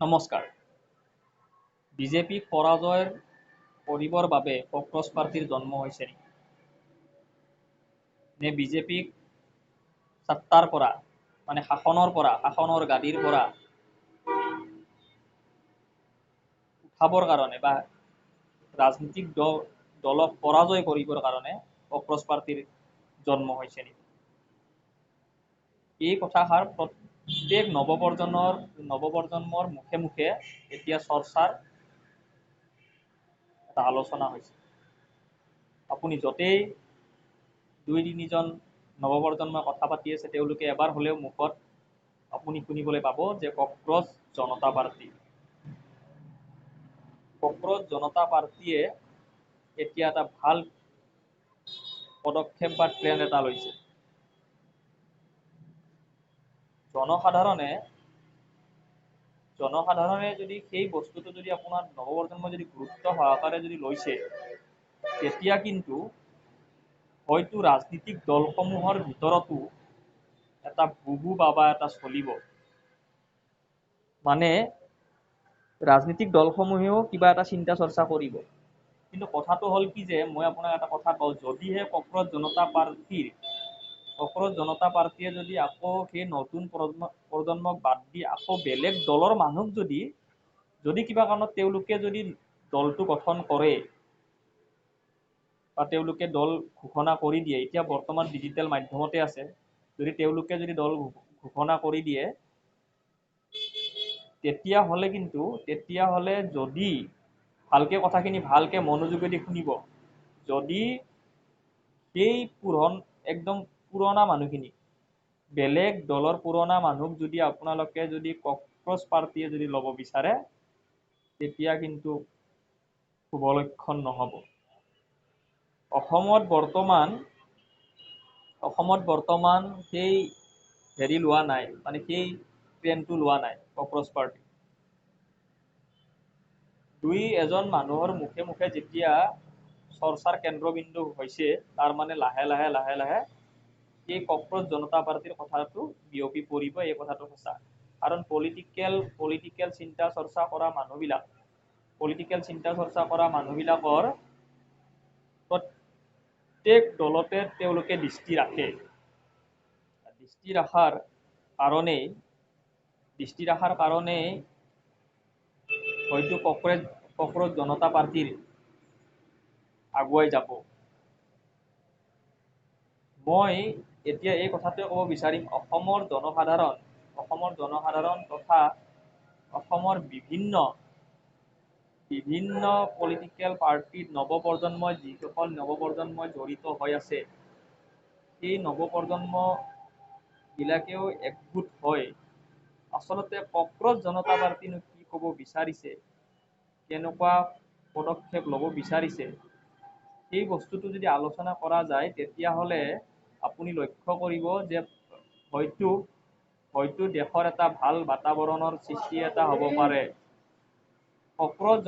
নমস্কাৰ। বিজেপিক পৰাজয় কৰিবৰ বাবে কক্ৰজ পাৰ্টিৰ জন্ম হৈছে নেকি? নে বিজেপিক সত্তাৰ পৰা মানে শাসনৰ গাদীৰ পৰা উঠাবৰ কাৰণে বা ৰাজনীতিক দলক পৰাজয় কৰিবৰ কাৰণে কক্ৰজ পাৰ্টিৰ জন্ম হৈছে নেকি? এই কথাষাৰ প্ৰত্যেক নৱপ্ৰজন্মৰ মুখে মুখে এতিয়া চৰ্চাৰ এটা আলোচনা হৈছে। আপুনি য'তেই দুই তিনিজন নৱপ্ৰজন্মই কথা পাতি আছে, তেওঁলোকে এবাৰ হ'লেও মুখত আপুনি শুনিবলৈ পাব যে কক্ৰজ জনতা পাৰ্টি। কক্ৰজ জনতা পাৰ্টিয়ে এতিয়া এটা ভাল পদক্ষেপ বা ট্ৰেণ্ড এটা লৈছে। জনসাধাৰণে যদি সেই বস্তুটো যদি আপোনাৰ নৱপ্ৰজন্মই যদি গুৰুত্ব সহকাৰে যদি লৈছে, তেতিয়া কিন্তু হয়তো ৰাজনীতিক দলসমূহৰ ভিতৰতো এটা বুবু বাবা এটা চলিব। মানে ৰাজনীতিক দলসমূহেও কিবা এটা চিন্তা চৰ্চা কৰিব। কিন্তু কথাটো হ'ল কি যে মই আপোনাক এটা কথা কওঁ, যদিহে কক্ৰজ জনতা পাৰ্টিয়ে যদি আকৌ সেই নতুন প্ৰজন্মক বাদ দি আকৌ বেলেগ দলৰ মানুহক যদি কিবা কাৰণত তেওঁলোকে যদি দলটো গঠন কৰে বা তেওঁলোকে দল ঘোষণা কৰি দিয়ে, এতিয়া বৰ্তমান ডিজিটেল মাধ্যমতে আছে, যদি তেওঁলোকে যদি দল ঘোষণা কৰি দিয়ে, তেতিয়াহ'লে যদি ভালকে কথাখিনি ভালকে মনোযোগেদি শুনিব, যদি সেই একদম পুৰণা মানুহখিনি বেলেগ দলৰ পুৰণা মানুহক যদি আপোনালোকে যদি কক্ৰজ পাৰ্টিয়ে যদি ল'ব বিচাৰে, তেতিয়া কিন্তু শুভ লক্ষণ নহ'ব। অসমত বৰ্তমান সেই লোৱা নাই, মানে সেই ট্ৰেণ্ডটো লোৱা নাই কক্ৰজ পাৰ্টি। দুই এজন মানুহৰ মুখে মুখে যেতিয়া চৰ্চাৰ কেন্দ্ৰবিন্দু হৈছে, তাৰ মানে লাহে লাহে এই কক্ৰজ জনতা পাৰ্টিৰ কথাটো বিয়পি পৰিব, এই কথাটো সঁচা। কাৰণ পলিটিকেল চিন্তা চৰ্চা কৰা মানুহবিলাকৰ প্ৰত্যেক দলতে তেওঁলোকে দৃষ্টি ৰাখে। দৃষ্টি ৰখাৰ কাৰণেই হয়তো কক্ৰজ জনতা পাৰ্টিৰ আগুৱাই যাব। মই এতিয়া এই কথাটোৱে ক'ব বিচাৰিম, অসমৰ জনসাধাৰণ তথা অসমৰ বিভিন্ন পলিটিকেল পাৰ্টিত যিসকল নৱপ্ৰজন্মই জড়িত হৈ আছে, সেই নৱপ্ৰজন্মবিলাকেও একগোট হৈ আচলতে কক্ৰজ জনতা পাৰ্টিনো কি ক'ব বিচাৰিছে, কেনেকুৱা পদক্ষেপ ল'ব বিচাৰিছে, সেই বস্তুটো যদি আলোচনা কৰা যায়, তেতিয়াহ'লে আপুনি লক্ষ্য কৰিব যে হয়তো দেশৰ এটা ভাল বাতাবৰণৰ সৃষ্টি এটা হ'ব পাৰে। কক্ৰজ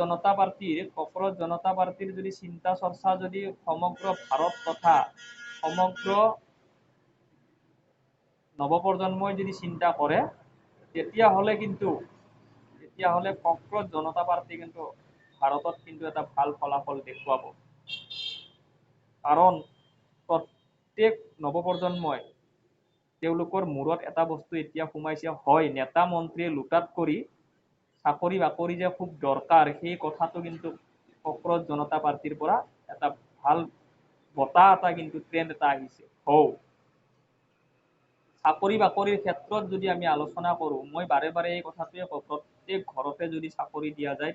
জনতা পাৰ্টিৰ যদি চিন্তা চৰ্চা যদি সমগ্ৰ ভাৰত তথা সমগ্ৰ নৱপ্ৰজন্মই যদি চিন্তা কৰে, তেতিয়াহ'লে কক্ৰজ জনতা পাৰ্টি কিন্তু ভাৰতত কিন্তু এটা ভাল ফলাফল দেখুৱাব। কাৰণ প্ৰত্যেক নৱপ্ৰজন্মই তেওঁলোকৰ মূৰত এটা বস্তু এতিয়া সোমাইছে, হয় নেতা মন্ত্ৰীয়ে লুটাত কৰি চাকৰি বাকৰি যে খুব দৰকাৰ, সেই কথাটো কিন্তু কক্ৰজ জনতা পাৰ্টিৰ পৰা এটা ভাল বঁটা এটা কিন্তু ট্ৰেণ্ড এটা আহিছে। চাকৰি বাকৰিৰ ক্ষেত্ৰত যদি আমি আলোচনা কৰোঁ, মই বাৰে এই কথাটোৱে কওঁ, প্ৰত্যেক ঘৰতে যদি চাকৰি দিয়া যায়,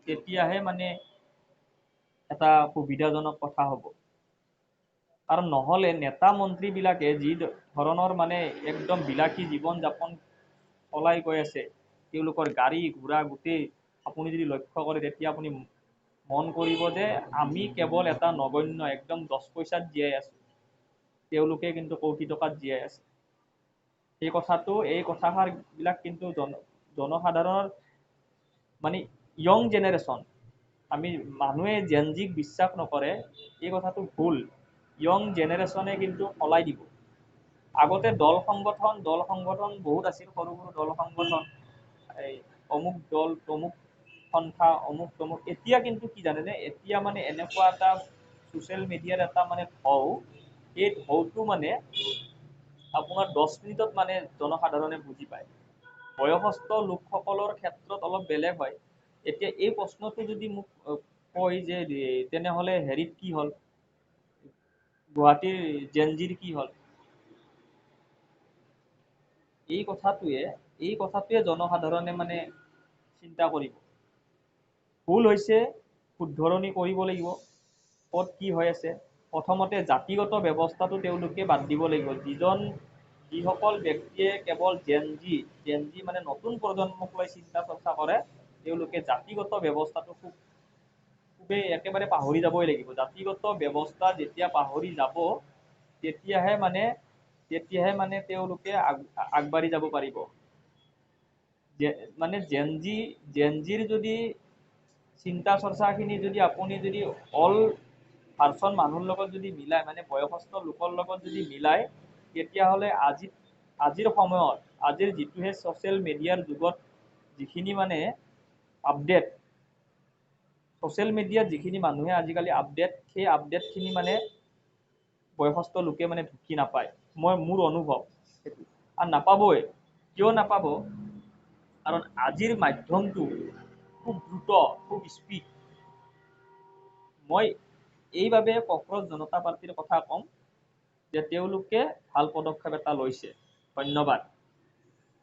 তেতিয়াহে মানে এটা সুবিধাজনক কথা হ'ব। কাৰণ নহ'লে নেতা মন্ত্ৰীবিলাকে যি ধৰণৰ মানে একদম বিলাসী জীৱন যাপন চলাই গৈ আছে, তেওঁলোকৰ গাড়ী ঘোঁৰা গোটেই আপুনি যদি লক্ষ্য কৰে, তেতিয়া আপুনি মন কৰিব যে আমি কেৱল এটা নগণ্য একদম 10 পইচাত জীয়াই আছোঁ, তেওঁলোকে কিন্তু কোটি টকাত জীয়াই আছে। এই কথাষাৰবিলাক কিন্তু জনসাধাৰণৰ মানে য়ং জেনেৰেশ্যন, মানুহে জেনজিক বিশ্বাস নকৰে, এই কথাটো ভুল। য়ং জেনেৰেশ্যনে কিন্তু সলাই দিব। আগতে দল সংগঠন বহুত আছিল, সৰু দল সংগঠন, অমুক দল তমুক সন্থা অমুক তমুক, এতিয়া কিন্তু কি জানেনে, এতিয়া মানে এনেকুৱা এটা ছ'চিয়েল মিডিয়াৰ এটা মানে ঢৌ, এই ঢৌটো মানে আপোনাৰ 10 মিনিটত মানে জনসাধাৰণে বুজি পায়। বয়সস্থ লোকসকলৰ ক্ষেত্ৰত অলপ বেলেগ হয়। এতিয়া এই প্ৰশ্নটো যদি মোক কয় যে তেনেহ'লে হেৰিত কি হ'ল, গুৱাহাটীৰ জেনজিৰ কি হ'ল, এই কথাটোৱে জনসাধাৰণে মানে চিন্তা কৰিব। ভুল হৈছে, শুধৰণি কৰিব লাগিব। ক'ত কি হৈ আছে, প্ৰথমতে জাতিগত ব্যৱস্থাটো তেওঁলোকে বাদ দিব লাগিব। যিসকল ব্যক্তিয়ে কেৱল জেনজি মানে নতুন প্ৰজন্মক লৈ চিন্তা চৰ্চা কৰে, তেওঁলোকে জাতিগত ব্যৱস্থাটো খুবেই একেবাৰে পাহৰি যাবই লাগিব। জাতিগত ব্যৱস্থা যেতিয়া পাহৰি যাব, তেতিয়াহে মানে তেওঁলোকে আগবাঢ়ি যাব পাৰিব। মানে জেনজিৰ যদি চিন্তা চৰ্চাখিনি যদি আপুনি যদি অল পাৰ্চন মানুহৰ লগত যদি মিলাই, মানে বয়সস্থ লোকৰ লগত যদি মিলাই, তেতিয়াহ'লে আজিৰ সময়ত, আজিৰ যিটোহে ছ'চিয়েল মিডিয়াৰ যুগত যিখিনি মানে আপডেট, ছ'চিয়েল মিডিয়াত যিখিনি মানুহে আজিকালি আপডেট, সেই আপডেটখিনি মানে বয়সস্থ লোকে মানে ঢুকি নাপায়। মোৰ অনুভৱ সেইটো, আৰু নাপাবই। কিয় নাপাব, কাৰণ আজিৰ মাধ্যমটো খুব দ্ৰুত, খুব স্পীড। মই এইবাবে কক্ৰজ জনতা পাৰ্টিৰ কথা ক'ম যে তেওঁলোকে ভাল পদক্ষেপ এটা লৈছে। ধন্যবাদ।